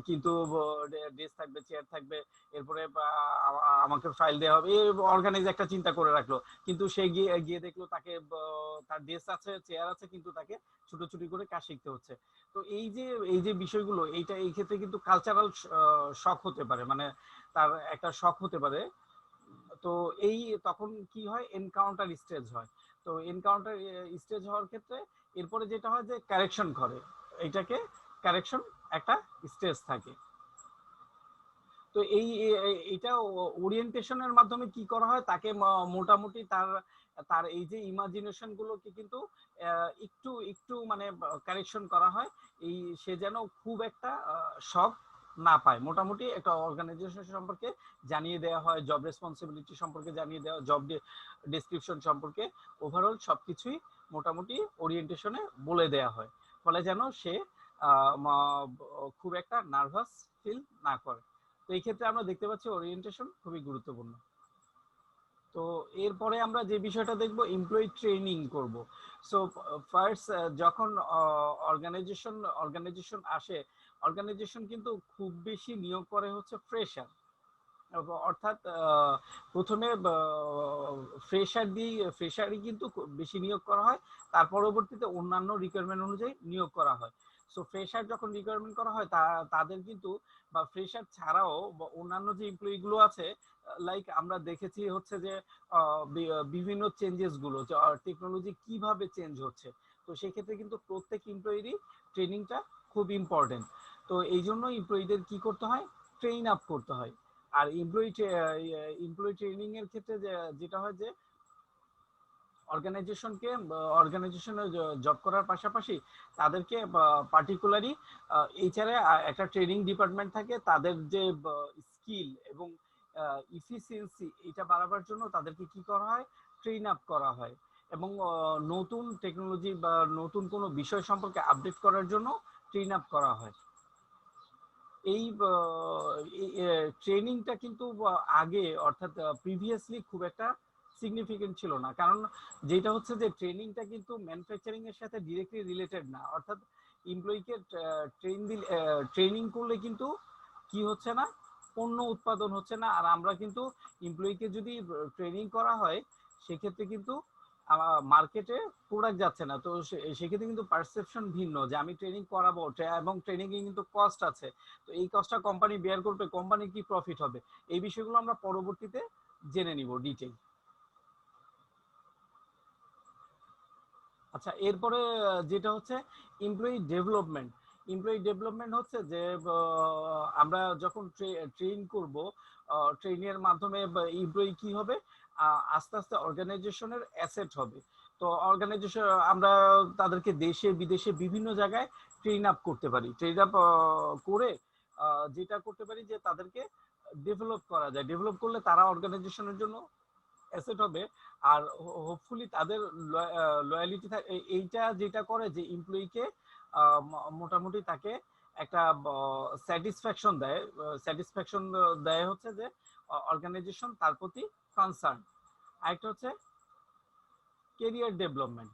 কিন্তু ডেস্ক থাকবে, চেয়ার থাকবে, এরপরে আমাকে ফাইল দেওয়া হবে, এই অর্গানাইজ একটা চিন্তা করে রাখলো, কিন্তু সে গিয়ে গিয়ে দেখলো তাকে তার ডেস্ক আছে, চেয়ার আছে, কিন্তু তাকে ছুটোছুটি করে কাজ শিখতে হচ্ছে। তো এই যে বিষয়গুলো, এই ক্ষেত্রে কিন্তু কালচারাল শক হতে পারে, মানে তার একটা শক হতে পারে। তো তখন কি হয়, এনকাউন্টার স্টেজ হয়। তো এনকাউন্টার স্টেজ হওয়ার ক্ষেত্রে এরপরে যেটা হয় যে কারেকশন করে, এটাকে কারেকশন একটা স্টেজ থাকে। তো এটা ওরিয়েন্টেশনের মাধ্যমে কি করা হয়, তাকে মোটামুটি তার তার এই যে ইমাজিনেশন গুলোকে কিন্তু একটু একটু মানে কারেকশন করা হয়, সে যেন খুব একটা শক না পায়। মোটামুটি একটা অর্গানাইজেশন সম্পর্কে জানিয়ে দেওয়া হয়, জব রেসপন্সিবিলিটি সম্পর্কে জানিয়ে দেওয়া, জব ডেসক্রিপশন সম্পর্কে ওভারঅল সবকিছুই মোটামুটি ওরিয়েন্টেশনে বলে দেওয়া হয়, ফলে যেন সে খুব একটা নার্ভাস ফিল না করে। তো এই ক্ষেত্রে আমরা দেখতে পাচ্ছি ওরিয়েন্টেশন খুবই গুরুত্বপূর্ণ। তো এরপরে আমরা যে বিষয়টা দেখব, এমপ্লয়ি ট্রেনিং করব। সো ফার্স্ট যখন অর্গানাইজেশন আসে, অর্গানাইজেশন কিন্তু খুব বেশি নিয়োগ করে হচ্ছে ফ্রেশার, অর্থাৎ প্রথমে ফ্রেশারই কিন্তু বেশি নিয়োগ করা হয়, তার পরবর্তীতে অন্যান্য রিকোয়ারমেন্ট অনুযায়ী নিয়োগ করা হয়। সো ফ্রেশার যখন রিকোয়ারমেন্ট করা হয় তাদের কিন্তু, বা ফ্রেশার ছাড়াও অন্যান্য যে এমপ্লয়ি গুলো আছে, লাইক আমরা দেখেছি হচ্ছে যে বিভিন্ন চেঞ্জেস গুলো, টেকনোলজি কিভাবে চেঞ্জ হচ্ছে, তো সেক্ষেত্রে কিন্তু প্রত্যেক এমপ্লয়িরই ট্রেনিংটা খুব ইম্পর্টেন্ট। তো এই জন্য এমপ্লয়িদের কি করতে হয়, ট্রেন আপ করতে হয়। আর এমপ্লয়ি ট্রেনিং এর ক্ষেত্রে যেটা হয় যে অর্গানাইজেশনে জব করার পাশাপাশি তাদেরকে পার্টিকুলারলি এইচআরে একটা ট্রেনিং ডিপার্টমেন্ট থাকে, তাদের যে স্কিল এবং ইফিসিয়েন্সি এটা বাড়াবার জন্য তাদেরকে কি করা হয়, ট্রেন আপ করা হয়, এবং নতুন টেকনোলজি বা নতুন কোনো বিষয় সম্পর্কে আপডেট করার জন্য ট্রেন আপ করা হয়। এই ট্রেনিংটা কিন্তু আগে, অর্থাৎ প্রিভিয়াসলি খুব একটা সিগনিফিকেন্ট ছিল না, কারণ যেটা হচ্ছে যে ট্রেনিংটা কিন্তু ম্যানুফ্যাকচারিং এর সাথে ডিরেক্টলি রিলেটেড না। অর্থাৎ এমপ্লয়িকে ট্রেনিং করলে কিন্তু কি হচ্ছে না, পণ্য উৎপাদন হচ্ছে না। আর আমরা কিন্তু এমপ্লয়িকে যদি ট্রেনিং করা হয়, সেক্ষেত্রে কিন্তু মার্কেটে প্রোডাক্ট যাচ্ছে না। তো সেক্ষেত্রে কিন্তু পারসেপশন ভিন্ন, যে আমি ট্রেনিং করাবো, এবং ট্রেনিং এ কিন্তু কস্ট আছে, তো এই কস্টটা কোম্পানি বেয়ার করবে, কোম্পানির কি প্রফিট হবে, এই বিষয়গুলো আমরা পরবর্তীতে জেনে নিব ডিটেইল। আচ্ছা, এরপরে যেটা হচ্ছে এমপ্লয়ি ডেভেলপমেন্ট হচ্ছে যে আমরা যখন ট্রেন করব, ট্রেনের মাধ্যমে এমপ্লয়ি কি হবে, আস্তে আস্তে অর্গানাইজেশনের অ্যাসেট হবে। তো অর্গানাইজেশন আমরা তাদেরকে দেশে বিদেশে বিভিন্ন জায়গায় ট্রেন আপ করতে পারি, ট্রেন আপ করে যেটা করতে পারি যে তাদেরকে ডেভেলপ করলে তারা অর্গানাইজেশনের জন্য অ্যাসেট হবে। আর হোপফুলি তাদের লয়ালিটি এইটা যেটা করে যে এমপ্লয়িকে মোটামুটি তাকে একটা স্যাটিসফ্যাকশন দেয় হচ্ছে যে অর্গানাইজেশন তার প্রতি কনসার্ন। আরেকটা হচ্ছে কেরিয়ার ডেভেলপমেন্ট।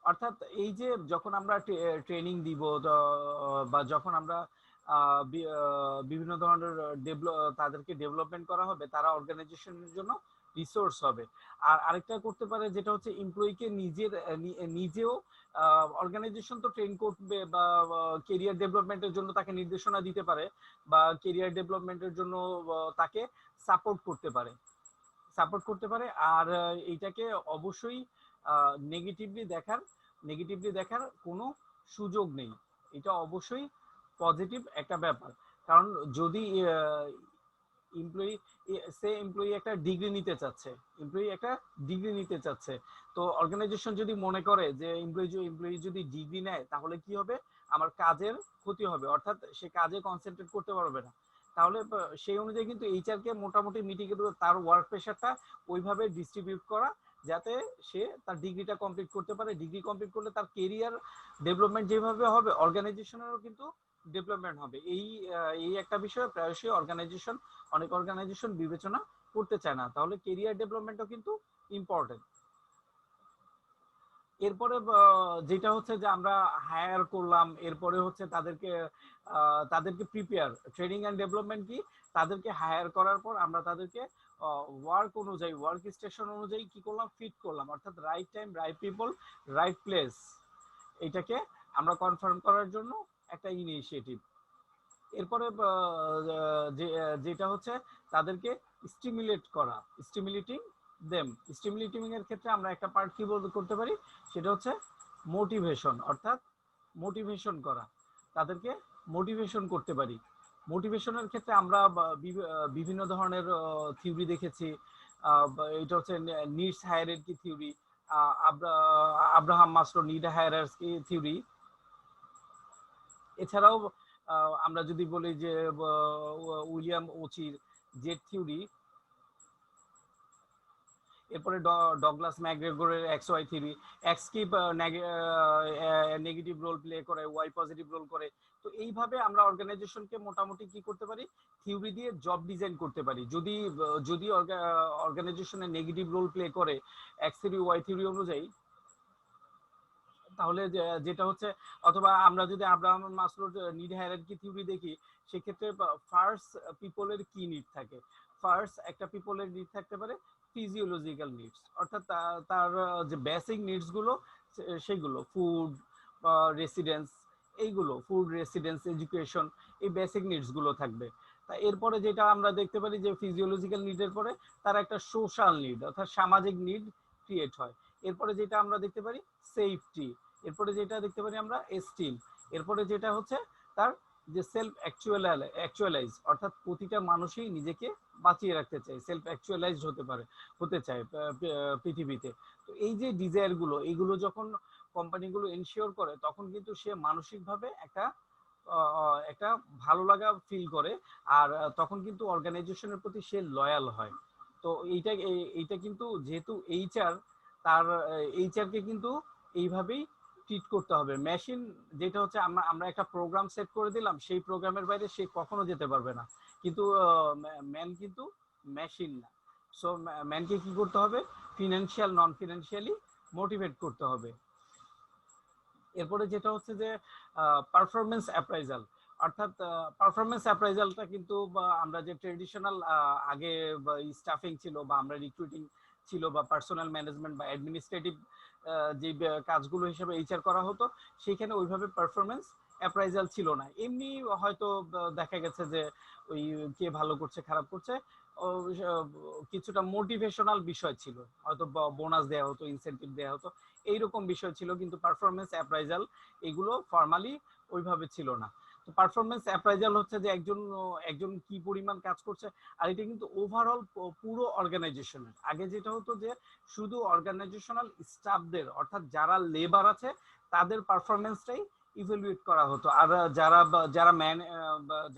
অর্থাৎ এই যে যখন আমরা ট্রেনিং দিব, বা যখন আমরা বিভিন্ন ধরনের তাদেরকে ডেভেলপমেন্ট করা হবে, তারা অর্গানাইজেশনের জন্য রিসোর্স হবে। আর আরেকটা করতে পারে যেটা হচ্ছে এমপ্লয়িকে নিজেও অর্গানাইজেশন তো ট্রেন করবে বা কেরিয়ার ডেভেলপমেন্টের জন্য তাকে নির্দেশনা দিতে পারে বা কেরিয়ার ডেভেলপমেন্টের জন্য তাকে সাপোর্ট করতে পারে। আর এইটাকে অবশ্যই নেগেটিভলি দেখার কোনো সুযোগ নেই। এটা অবশ্যই পজিটিভ একটা ব্যাপার। কারণ যদি এমপ্লয়ি একটা ডিগ্রি নিতে চাচ্ছে, তো অর্গানাইজেশন যদি মনে করে যে এমপ্লয়ি যদি ডিগ্রি নেয় তাহলে কি হবে, আমার কাজের ক্ষতি হবে, অর্থাৎ সে কাজে কনসেন্ট্রেট করতে পারবে না। তাহলে সেই অনুযায়ী কিন্তু এইচআর কে মোটামুটি মিটিগেট তার ওয়ার্ক প্রেশারটা ওইভাবে ডিস্ট্রিবিউট করা যাতে সে তার ডিগ্রিটা কমপ্লিট করতে পারে। ডিগ্রি কমপ্লিট করলে তার কেরিয়ার ডেভেলপমেন্ট যেভাবে হবে, অর্গানাইজেশনেরও কিন্তু ডেভেলপমেন্ট হবে। এই একটা বিষয় প্রায়শই অনেক অর্গানাইজেশন বিবেচনা করতে চায় না। তাহলে কেরিয়ার ডেভেলপমেন্টও কিন্তু ইম্পর্টেন্ট। এরপরে যেটা হচ্ছে যে আমরা হায়ার করলাম, এরপরে হচ্ছে তাদেরকে প্রিপেয়ার, ট্রেনিং এন্ড ডেভেলপমেন্ট কি, তাদেরকে হায়ার করার পর আমরা তাদেরকে ওয়ার্ক স্টেশন অনুযায়ী কি করলাম, ফিট করলাম, অর্থাৎ right time, right people, right place, এটাকে আমরা কনফার্ম করার জন্য একটা ইনিশিয়েটিভ। এরপরে যেটা হচ্ছে তাদেরকে স্টিমুলেটিং এর ক্ষেত্রে আমরা একটা পার্ট কি করতে পারি, সেটা হচ্ছে মোটিভেশন, অর্থাৎ মোটিভেশন করা, তাদেরকে মোটিভেশন করতে পারি। মোটিভেশনের ক্ষেত্রে আমরা বিভিন্ন ধরনের থিওরি দেখেছি। এটা হচ্ছে needs hierarchy theory, Abraham Maslow need hierarchy theory. এছাড়াও আমরা যদি বলি যে উইলিয়াম ওচির জেড থিওরি, এরপরে ডগলাস ম্যাকগ্রেগরের এক্স ওয়াই থিওরি, এক্স কি নেগেটিভ রোল প্লে করে, ওয়াই পজিটিভ রোল করে। তো এইভাবে আমরা অর্গানাইজেশনকে মোটামুটি কি করতে পারি, থিওরি দিয়ে জব ডিজাইন করতে পারি। যদি অর্গানাইজেশনে নেগেটিভ রোল প্লে করে এক্স থিওরি ওয়াই থিওরি অনুযায়ী, তাহলে যেটা হচ্ছে, অথবা আমরা যদি আব্রাহাম মাসলোর নিড হায়ারার্কি থিওরি দেখি, সেক্ষেত্রে ফার্স্ট পিপলের কি নিড থাকে, একটা পিপলের নিড থাকতে পারে ফিজিওলজিক্যাল নিডস, অর্থাৎ তার যে বেসিক নিডস গুলো, সেগুলো ফুড, রেসিডেন্স, এডুকেশন, এই বেসিক নিডস গুলো থাকবে। তা এরপরে যেটা আমরা দেখতে পারি যে ফিজিওলজিক্যাল নিডের পরে তার একটা সোশ্যাল নিড, অর্থাৎ সামাজিক নিড ক্রিয়েট হয়। এরপরে যেটা আমরা দেখতে পারি সেফটি, এরপরে যেটা দেখতে পারি আমরা এস্টিম, এরপরে যেটা হচ্ছে তার যে সেলফ অ্যাকচুয়ালাইজ, অর্থাৎ প্রতিটা মানুষই নিজেকে বাঁচিয়ে রাখতে চায়, সেলফ অ্যাকচুয়ালাইজড হতে চায় পৃথিবীতে। তো এই যে ডিজায়ার গুলো, এইগুলো যখন কোম্পানিগুলো এনশিওর করে, তখন কিন্তু সে মানসিকভাবে একটা ভালো লাগা ফিল করে, আর তখন কিন্তু অর্গানাইজেশনের প্রতি সে লয়াল হয়। তো এইটা কিন্তু যেহেতু এইচআর কে কিন্তু এইভাবেই ট্রিট করতে হবে। মেশিন যেটা হচ্ছে আমরা একটা প্রোগ্রাম সেট করে দিলাম, সেই প্রোগ্রামের বাইরে সে কখনো যেতে পারবে না, কিন্তু ম্যান কিন্তু মেশিন না। সো ম্যানকে কি করতে হবে, ফিনান্সিয়াল নন ফিনান্সিয়ালি মোটিভেট করতে হবে। এরপরে যেটা হচ্ছে যে পারফরমেন্স অ্যাপ্রাইজাল, অর্থাৎ পারফরমেন্স অ্যাপ্রাইজালটা কিন্তু আমরা যে ট্রেডিশনাল আগে স্টাফিং ছিল, বা আমরা রিক্রুটিং ছিল, বা পার্সোনাল ম্যানেজমেন্ট বা অ্যাডমিনিস্ট্রেটিভ যে কাজগুলো হিসেবে এইচআর করা হতো, সেখানে ওইভাবে পারফরমেন্স অ্যাপ্রাইজাল ছিল না। এমনি হয়তো দেখা গেছে যে ওই কে ভালো করছে খারাপ করছে, কিছুটা মোটিভেশনাল বিষয় ছিল, হয়তো বোনাস দেওয়া হতো, ইনসেন্টিভ দেওয়া হতো, এইরকম বিষয় ছিল, কিন্তু পারফরমেন্স অ্যাপ্রাইজাল এগুলো ফর্মালি ওইভাবে ছিল না। তো পারফরমেন্স অ্যাপ্রাইজাল হচ্ছে যে একজন কি পরিমাণ কাজ করছে, আর এটা কিন্তু ওভারঅল পুরো অর্গানাইজেশনের। আগে যেটা হতো যে শুধু অর্গানাইজেশনাল স্টাফদের, অর্থাৎ যারা লেবার আছে তাদের পারফরমেন্সটাই ইভ্যালুয়েট করা হতো, আর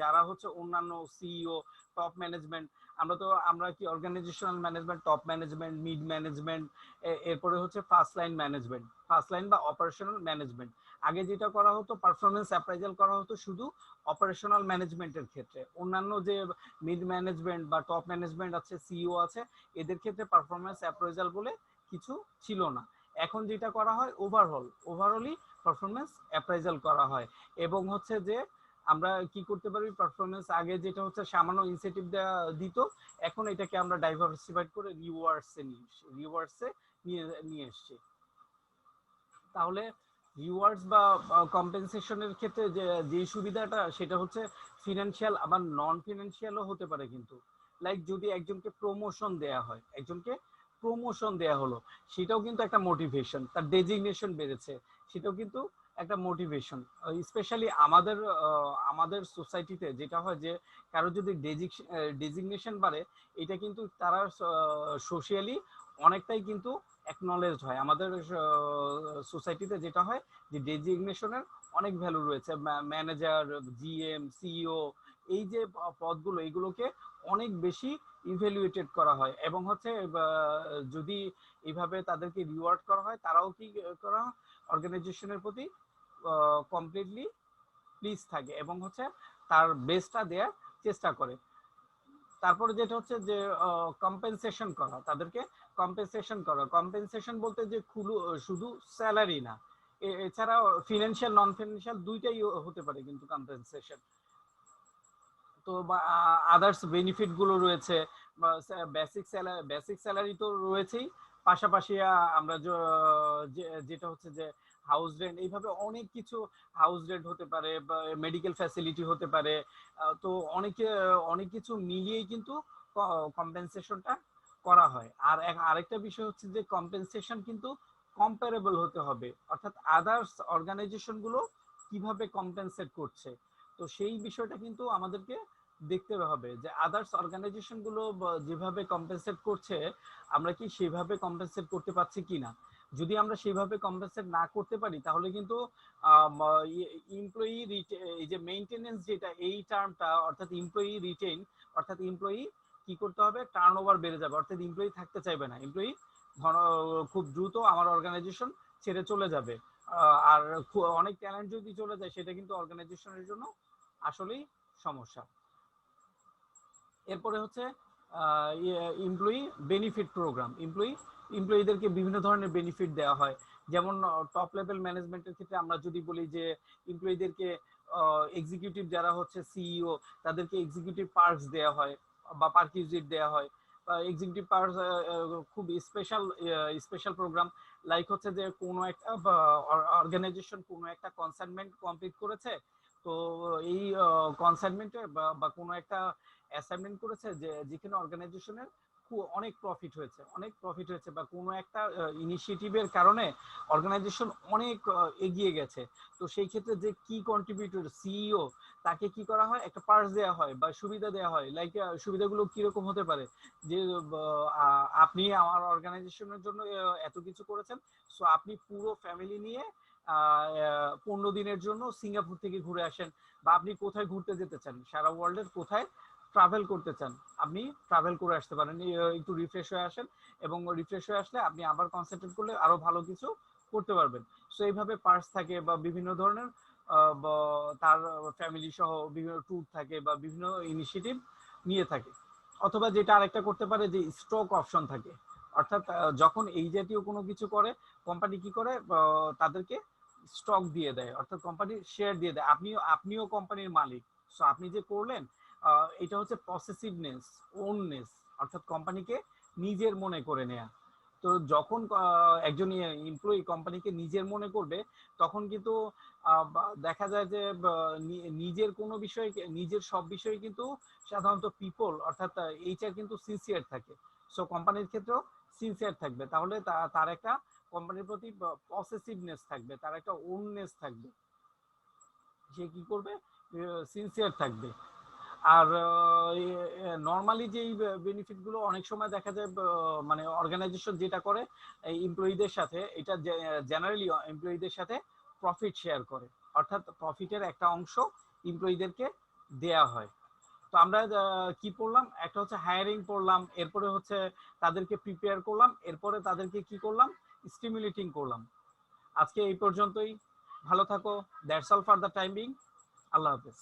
যারা হচ্ছে অন্যান্য সিইও, টপ ম্যানেজমেন্ট, আমরা কি organisational management, top management, mid management, এরপরে হচ্ছে ফার্স্ট লাইন বা অপারেশনাল ম্যানেজমেন্ট। আগে যেটা করা হতো, পারফরমেন্স অ্যাপ্রাইজাল করা হতো শুধু অপারেশনাল ম্যানেজমেন্টের ক্ষেত্রে, অন্যান্য যে মিড ম্যানেজমেন্ট বা টপ ম্যানেজমেন্ট আছে, সিইও আছে, এদের ক্ষেত্রে পারফরমেন্স অ্যাপ্রাইজাল বলে কিছু ছিল না। এখন যেটা করা হয়, ওভারঅলই পারফরমেন্স অ্যাপ্রাইজাল করা হয়, এবং হচ্ছে যে আমরা কি করতে পারি, পারফরমেন্স আগে যেটা হচ্ছে সামান্য ইনসেন্টিভ দিত, এখন এটাকে আমরা ডাইভার্সিফাইড করে রিওয়ার্ডসে নিয়ে নিয়ে এসছি। তাহলে রিওয়ার্ডস বা কম্পেনসেশনের ক্ষেত্রে যে সুবিধাটা সেটা হচ্ছে ফিনান্সিয়াল, আবার নন ফিনান্সিয়ালও হতে পারে। কিন্তু লাইক যদি একজনকে প্রমোশন দেয়া হলো, সেটাও কিন্তু একটা মোটিভেশন। তার ডেজিগনেশন বেড়েছে, সেটাও কিন্তু একটা মোটিভেশন। স্পেশালি আমাদের সোসাইটিতে যেটা হয় যে কারো যদি ডেজিগনেশন বাড়ে, এটা কিন্তু তারা সোশিয়ালি অনেকটাই কিন্তু অ্যাকনলেজড হয়। আমাদের সোসাইটিতে যেটা হয় যে ডেজিগনেশনের অনেক ভ্যালু রয়েছে। ম্যানেজার, জিএম, সিইও, এই যে পদগুলো, এইগুলোকে অনেক বেশি ইভ্যালুয়েটেড করা হয় এবং হচ্ছে যদি এইভাবে তাদেরকে রিওয়ার্ড করা হয়, তারাও কি করা অর্গানাইজেশনের প্রতি কমপ্লিটলি প্লিজ থাকে এবং হচ্ছে তার বেস্টটা দেওয়ার চেষ্টা করে। তারপরে যেটা হচ্ছে যে কম্পেনসেশন করা, তাদেরকে কম্পেনসেশন বলতে যে শুধু স্যালারি না, এছাড়াও ফিনান্সিয়াল নন ফিনান্সিয়াল দুইটাই হতে পারে কিন্তু কম্পেনসেশন। তো বা আদার্স বেনিফিট গুলো রয়েছে, বেসিক স্যালারি তো রয়েছেই, পাশাপাশি আমরা যেটা হচ্ছে যে হাউস রেন্ট, এইভাবে অনেক কিছু, হাউস রেন্ট হতে পারে বা মেডিকেল ফ্যাসিলিটি হতে পারে। তো অনেক কিছু মিলিয়েই কিন্তু কম্পেনসেশনটা করা হয়। আর আরেকটা বিষয় হচ্ছে যে কম্পেনসেশন কিন্তু কম্পারেবল হতে হবে, অর্থাৎ আদার্স অর্গানাইজেশন গুলো কিভাবে কম্পেনসেট করছে, তো সেই বিষয়টা কিন্তু আমাদেরকে দেখতে হবে যে আদার্স অর্গানাইজেশন গুলো যেভাবে কম্পেনসেট করছে, আমরা কি সেভাবে কম্পেনসেট করতে পারছি কিনা। যদি আমরা সেভাবে কম্পেনসেট না করতে পারি, তাহলে কিন্তু এমপ্লয়ি এই যে মেইনটেনেন্স, যেটা এই টার্মটা, অর্থাৎ এমপ্লয়ি রিটেইন, অর্থাৎ এমপ্লয়ি কি করতে হবে, টার্নওভার বেড়ে যাবে, অর্থাৎ এমপ্লয়ি থাকতে চাইবে না, এমপ্লয়ি খুব দ্রুত আমার অর্গানাইজেশন ছেড়ে চলে যাবে। আর অনেক ট্যালেন্ট যদি চলে যায়, সেটা কিন্তু অর্গানাইজেশনের জন্য আসলেই সমস্যা। এরপরে হচ্ছে এমপ্লয়ি বেনিফিট প্রোগ্রাম। এমপ্লয়িদেরকে বিভিন্ন ধরনের বেনিফিট দেওয়া হয়। যেমন টপ লেভেল ম্যানেজমেন্টের ক্ষেত্রে আমরা যদি বলি যে এমপ্লয়িদেরকে এক্সিকিউটিভ যারা হচ্ছে সিইও, তাদেরকে এক্সিকিউটিভ পার্কস দেওয়া হয় বা পার্কিউজিট দেওয়া হয়। এক্সিকিউটিভ পার্কস খুব স্পেশাল প্রোগ্রাম, লাইক হচ্ছে যে কোনো একটা অর্গানাইজেশন কোনো একটা কনসাইনমেন্ট কমপ্লিট করেছে, তো এই কনসাইনমেন্টে বা কোনো একটা অ্যাসাইনমেন্ট করেছে যেখানে অর্গানাইজেশনের অনেক প্রফিট হয়েছে বা কোনো একটা ইনিশিয়েটিভের কারণে অর্গানাইজেশন অনেক এগিয়ে গেছে, তো সেই ক্ষেত্রে যে কি কন্ট্রিবিউটর সিইও, তাকে কি করা হয়, একটা পার্স দেওয়া হয় বা সুবিধা দেওয়া হয়। লাইক সুবিধাগুলো কিরকম হতে পারে, যে আপনি আমার অর্গানাইজেশনের জন্য এত কিছু করেছেন, সো আপনি পুরো ফ্যামিলি নিয়ে 15 দিনের জন্য সিঙ্গাপুর থেকে ঘুরে আসেন, বা আপনি কোথায় ঘুরতে যেতে চান, সারা ওয়ার্ল্ডের কোথায় ট্রাভেল করতে চান, আপনি ট্রাভেল করে আসতে পারেন, একটু রিফ্রেশ হয়ে আসেন, এবং রিফ্রেশ হয়ে আসলে আপনি আবার কনসেন্ট্রেট করলে আরো ভালো কিছু করতে পারবেন। সো এইভাবে পার্স থাকে বা বিভিন্ন ধরনের তার ফ্যামিলি সহ বিভিন্ন ট্যুর থাকে বা বিভিন্ন ইনিশিয়েটিভ নিয়ে থাকে। অথবা যেটা আরেকটা করতে পারে যে স্টক অপশন থাকে, অর্থাৎ যখন এই জাতীয় কোনো কিছু করে, কোম্পানি কি করে, তাদেরকে স্টক দিয়ে দেয়, অর্থাৎ কোম্পানির শেয়ার দিয়ে দেয়, আপনিও কোম্পানির মালিক। সো আপনি যে করলেন, এটা হচ্ছে পসেসিভনেস, ওননেস, অর্থাৎ কোম্পানিকে নিজের মনে করে নেয়া। তো যখন একজন এমপ্লয়ি কোম্পানিকে নিজের মনে করবে, তখন কিন্তু দেখা যায় যে নিজের কোনো বিষয়, নিজের সব বিষয়ে কিন্তু সাধারণত পিপল, অর্থাৎ এইচআর কিন্তু সিনসিয়ার থাকে। সো কোম্পানির ক্ষেত্রেও সিনসিয়ার থাকবে, তাহলে তার একটা কোম্পানির প্রতি পসেসিভনেস থাকবে, তার একটা ওননেস থাকবে, সে কি করবে, সিনসিয়ার থাকবে। আর নর্মালি যেই বেনিফিট গুলো অনেক সময় দেখা যায়, মানে অর্গানাইজেশন যেটা করে এমপ্লয়ীদের সাথে, এটা জেনারেলি এমপ্লয়ীদের সাথে প্রফিট শেয়ার করে, অর্থাৎ প্রফিটের একটা অংশ এমপ্লয়ীদেরকে দেয়া হয়। তো আমরা কি পড়লাম, একটা হচ্ছে হায়ারিং পড়লাম, এরপরে হচ্ছে তাদেরকে প্রিপেয়ার করলাম, এরপরে তাদেরকে কি করলাম, স্টিমুলেটিং করলাম। আজকে এই পর্যন্তই, ভালো থাকো, that's all for the time being, আল্লাহ হাফেজ।